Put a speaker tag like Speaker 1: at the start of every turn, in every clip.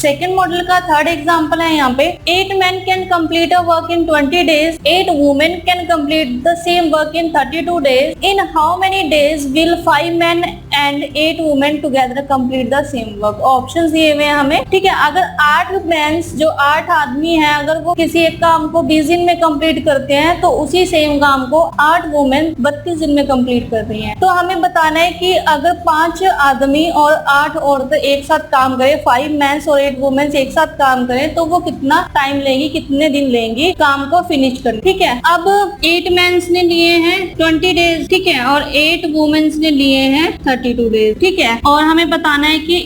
Speaker 1: Second model का third example है यहाँ पे 8 men can complete a work in 20 days, 8 women can complete the same work in 32 days. In how many days will 5 men and 8 women together complete the same work? Options दिए हुए हैं हमें, ठीक है। अगर 8 मेंस जो 8 आदमी हैं अगर वो किसी एक काम को 20 दिन में कंप्लीट करते हैं तो उसी सेम काम को 8 वुमेन 32 दिन में कंप्लीट कर रही हैं। तो हमें बताना है कि अगर 5 आदमी और 8 औरतें एक साथ काम करें, 5 मेंस और 8 वुमेन्स एक साथ काम करें तो वो कितना टाइम लेंगी, कितने दिन लेंगी काम को फिनिश करने, ठीक है। अब 8 मेंस ने लिए हैं 20 डेज, ठीक है, और 8 वुमेन्स ने लिए हैं 32 डेज, ठीक है। और हमें बताना है कि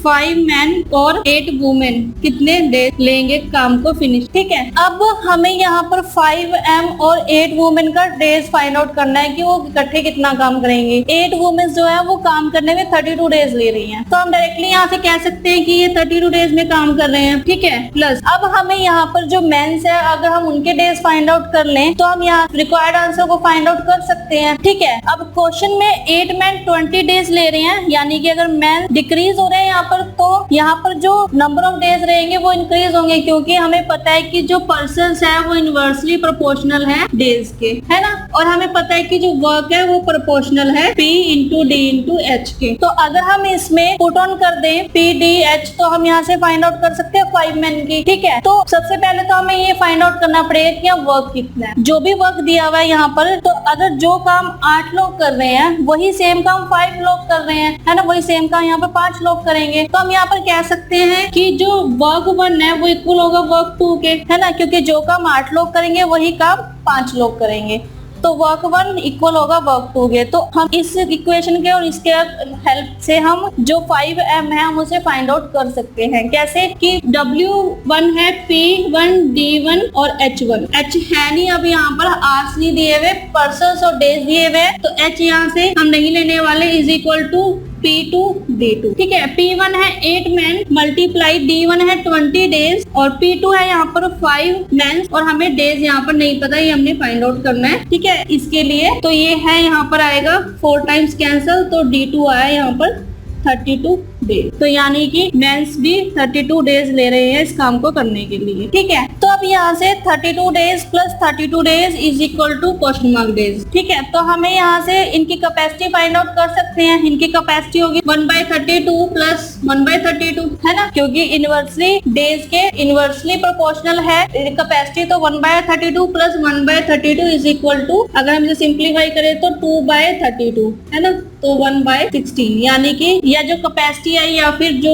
Speaker 1: 5 मेन और 8 वुमेन कितने डेज लेंगे काम को फिनिश, ठीक है। अब हमें यहाँ पर 5 और 8 वुमेन का डेज फाइंड आउट करना है कि वो इकट्ठे कितना काम करेंगे। 8 वुमेन जो है वो काम करने में 32 डेज ले रही हैं, तो हम डायरेक्टली यहाँ से कह सकते हैं कि ये 32 डेज में काम कर रहे हैं, ठीक है। प्लस अब हमें यहाँ पर जो मेंस है अगर हम उनके डेज फाइंड आउट कर लें तो हम यहाँ रिक्वायर्ड आंसर को फाइंड आउट कर सकते हैं, ठीक है। अब क्वेश्चन में 8 men 20 डेज ले रहे हैं, यानी कि अगर मेन डिक्रीज हो रहे हैं यहाँ पर तो यहाँ पर जो नंबर ऑफ डेज रहेंगे वो इंक्रीज होंगे, क्योंकि हमें पता है कि जो पर्सन्स है वो इनवर्सली प्रोपोर्शनल है डेज के, है ना। और हमें पता है कि जो वर्क है वो प्रोपोर्शनल है P into D into H के। तो अगर हम इसमें पुट ऑन कर दें P D H तो हम यहाँ से फाइंड आउट कर सकते हैं 5 men की, ठीक है। तो सबसे पहले तो हमें ये फाइंड आउट करना पड़ेगा कि वर्क कितना है। जो भी वर्क दिया हुआ है यहाँ पर, तो अगर जो काम 8 लोग कर रहे हैं वही सेम काम 5 लोग कर रहे हैं, है ना, वही सेम काम यहाँ पर 5 लोग करेंगे, तो हम यहाँ पर कह सकते हैं कि जो वर्क 1 है वो इक्वल होगा वर्क 2 के, है ना, क्योंकि जो काम 8 लोग करेंगे वही काम 5 लोग करेंगे, तो वर्क 1 इक्वल होगा वर्क 2 के। तो हम इस इक्वेशन के और इसके हेल्प से हम जो 5m है हम उसे फाइंड आउट कर सकते हैं। कैसे कि W1 है P1 D1 और H1। H है नहीं, अब यहाँ पर आवर्स नहीं दिए हुए, पर्सन्स और डेज दिए हुए, तो H यहाँ से हम नहीं लेने वाले, is equal to P2 D2, ठीक है। P1 है 8 men मल्टीप्लाई D1 है 20 डेज और P2 है यहाँ पर 5 men और हमें डेज यहाँ पर नहीं पता, ये हमने फाइंड आउट करना है, ठीक है। इसके लिए तो ये है यहाँ पर आएगा 4 टाइम्स कैंसल, तो D2 आया यहाँ पर 32 डेज, तो यानी कि मेंस भी 32 डेज ले रहे हैं इस काम को करने के लिए, ठीक है। तो अब यहाँ से 32 days plus 32 days is equal to question mark days, ठीक है। तो हमें यहाँ से इनकी कैपेसिटी फाइंड आउट कर सकते हैं। इनकी कैपेसिटी होगी 1/32 प्लस 1/32, है ना, क्योंकि इनवर्सली डेज के इनवर्सली प्रोपोर्शनल है कैपेसिटी, तो 1/32 प्लस 1/32 इज इक्वल टू, अगर हम इसे सिंप्लीफाई करें तो 2/32, है ना, तो 1/16, यानी कि यह जो कैपेसिटी है या फिर जो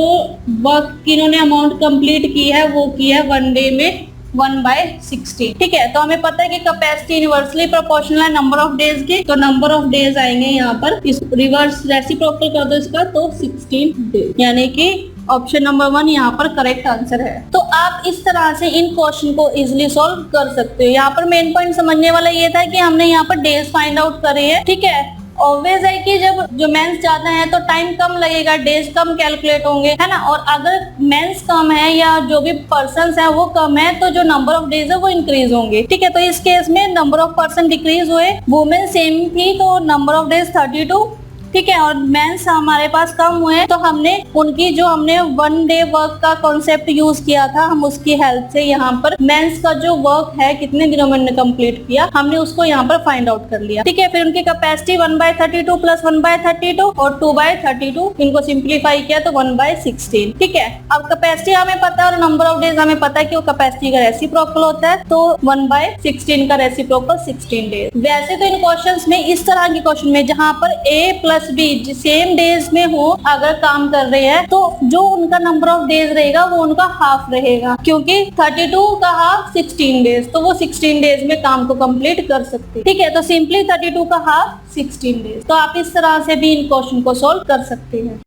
Speaker 1: वर्क इन्होंने अमाउंट कंप्लीट की है वो की है 1 डे में 1/16, ठीक है। तो हमें पता है कि कैपेसिटी इनवर्सली प्रोपोर्शनल है नंबर ऑफ डेज के, तो नंबर ऑफ डेज आएंगे यहाँ पर, इस रिवर्स रेसिप्रोकल कर दो इसका, तो 16 डेज, यानी कि ऑप्शन नंबर 1 यहाँ पर करेक्ट आंसर है। तो आप इस तरह से इन क्वेश्चन को इजिली सॉल्व कर सकते हो। यहाँ पर मेन पॉइंट समझने वाला ये था कि हमने यहाँ पर डेज फाइंड आउट करे हैं, ठीक है। ऑब्वियस है कि जब जो मेंस ज्यादा है तो टाइम कम लगेगा, डेज कम कैलकुलेट होंगे, है ना। और अगर मेंस कम है या जो भी पर्सन्स है वो कम है तो जो नंबर ऑफ डेज है वो इंक्रीज होंगे, ठीक है। तो इस केस में नंबर ऑफ पर्सन डिक्रीज हुए, वुमेन सेम थी तो नंबर ऑफ डेज 32, ठीक है, और मेंस हमारे पास कम हुए तो हमने उनकी जो हमने 1 डे वर्क का कॉन्सेप्ट यूज किया था, हम उसकी हेल्प से यहाँ पर मेंस का जो वर्क है कितने दिनों में कंप्लीट किया हमने उसको यहाँ पर फाइंड आउट कर लिया, ठीक है। फिर उनकी कैपेसिटी 1/32 प्लस 1/32 और 2/32, इनको सिंप्लीफाई किया तो 1/16, ठीक है। अब कैपेसिटी हमें पता है और नंबर ऑफ डेज हमें पता है कि वो कैपेसिटी का रेसिप्रोकल होता है, तो 1/16 का रेसिप्रोकल 16 डेज। वैसे तो इन क्वेश्चंस में इस तरह के क्वेश्चन में जहाँ पर A plus B same days में हो अगर काम कर रहे हैं तो जो उनका नंबर ऑफ डेज रहेगा वो उनका हाफ रहेगा, क्योंकि 32 का हाफ 16 डेज, तो वो 16 डेज में काम को कंप्लीट कर सकते हैं, ठीक है। तो सिंपली 32 का हाफ 16 डेज। तो आप इस तरह से भी इन क्वेश्चन को सॉल्व कर सकते हैं।